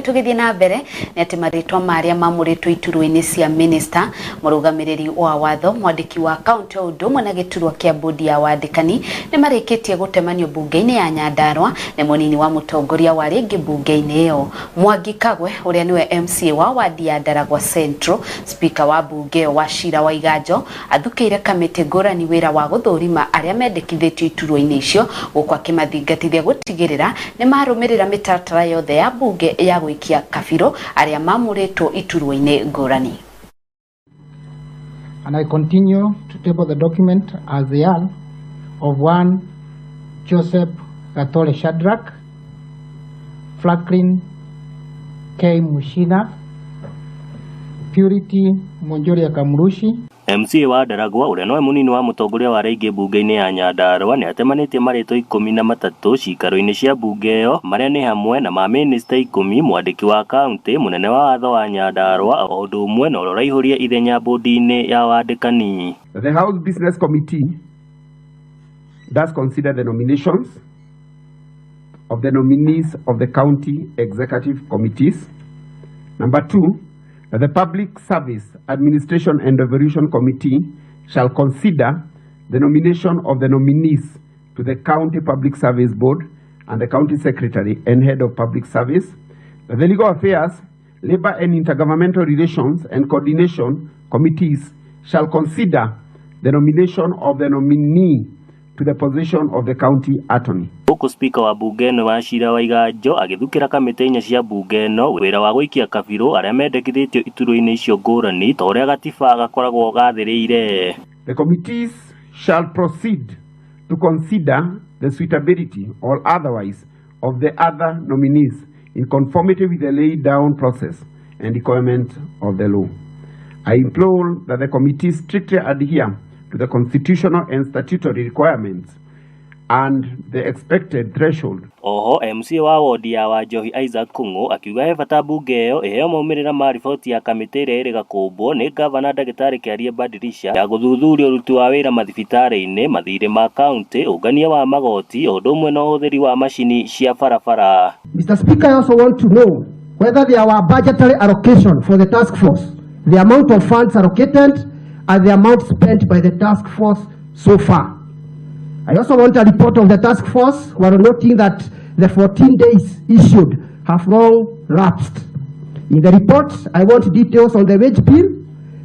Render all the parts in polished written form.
Tugithie na mbere ni ati maritwa maria mamuritwo iturwa-ini cia minister murugamiriri wa watho mwandiki wa county Udumwa na giturwa kia bodi ya wandikani ni marikitie gutemanio bunge-ini ya Nyandarua ni munini wa mutongoria wa ringi bunge-ini iyo Mwangi Kagwe uria niwe MCA wa wadi ya Ndaragwa Central speaker wa bunge wa Wira wa Iganjo athukiire kamiti ngurani wira wa guthurima aria mendekithitio iturwa-ini icio gukwa kimathingatithia gutigirira ni marumirira mitaratara yothe ya bunge ya gwikia kabiro aria mamuritwo iturwa-ini ngurani. And I continue to table the document as the earl of one Joseph Gatole Shadrach, Franklin K. Mushina, Purity Monjoria Kamurushi. MCA wa Ndaragwa uria noe munini wa mutongoria wa ringi bunge-ini ya Nyandarua ni atemanitie maritwa 13 cikaro-ini cia bunge iyo maria ni hamwe na ma minister 10 mwandiki wa county munene wa watho wa Nyandarua o undu umwe na uroraihuria ithenya bodi-ini ya wandikani. The House Business Committee does consider the nominations of the nominees of the county executive committees. Number 2, the Public Service Administration and Devolution Committee shall consider the nomination of the nominees to the County Public Service Board and the County Secretary and Head of Public Service. The Legal Affairs, Labor and Intergovernmental Relations and Coordination Committees shall consider the nomination of the nominee to the position of the County Attorney. Huku speaker wa bunge no Wira wa Iganjo agithukira kamiti inya cia bunge no wira wa gwikia kabiro aria mendekithitio iturwa-ini icio ngurani ta uria gatiba gakoragwo gathiriire. The committees shall proceed to consider the suitability or otherwise of the other nominees in conformity with the laid down process and requirement of the law. I implore that the committees strictly adhere to the constitutional and statutory requirements and the expected threshold. Oho MCA wa wodi ya Wanjohi Isaac Kungu akiuga he bata bunge iyo iheo maumirira ma riboti ya kamiti iria iri gakumbo ni gavana Ndagitari Kiaria Badirisha ya guthuthuria uruti wa wira mathibitari-ini mathire ma county ungania wa magoti undu umwe na uhuthiri wa mashini cia barabara. Mr. Speaker, I also want to know whether there were budgetary allocation for the task force, the amount of funds allocated and the amount spent by the task force so far. I also want a report of the task force. We are noting that the 14 days issued have long lapsed. In the report, I want details on the wage bill,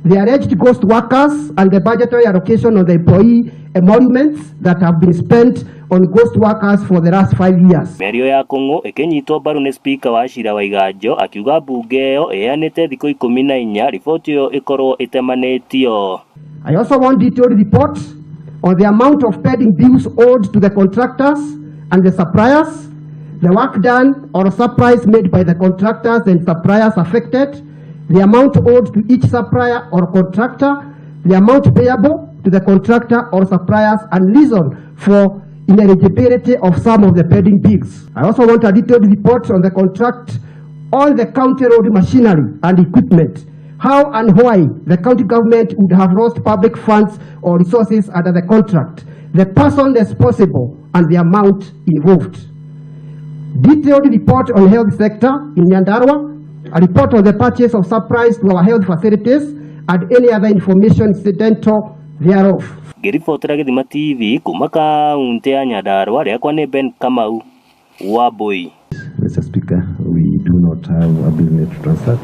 the alleged ghost workers, and the budgetary allocation of the employee emoluments that have been spent on ghost workers for the last 5 years. Merio ya Kungu ikinyitwo mbaru ni speaker wa Wira wa Iganjo akiuga bunge iyo iheanite thikũ 14 riboti iyo ikorwo itemanitio. I also want detailed report on the amount of pending bills owed to the contractors and the suppliers, the work done or supplies made by the contractors and suppliers affected, the amount owed to each supplier or contractor, the amount payable to the contractor or suppliers, and reason for ineligibility of some of the pending bills. I also want a detailed report on the contract on the county road machinery and equipment, how and why the county government would have lost public funds or resources under the contract, the person responsible and the amount involved. Detailed report on health sector in Nyandarua, a report on the purchase of supplies to our health facilities, and any other information incidental thereof. Ngiribotera Githima TV kuma kaunti ya Nyandarua riakwa ni Ben Kamau wa Boy. Mr. Speaker, we do not have a business to transact.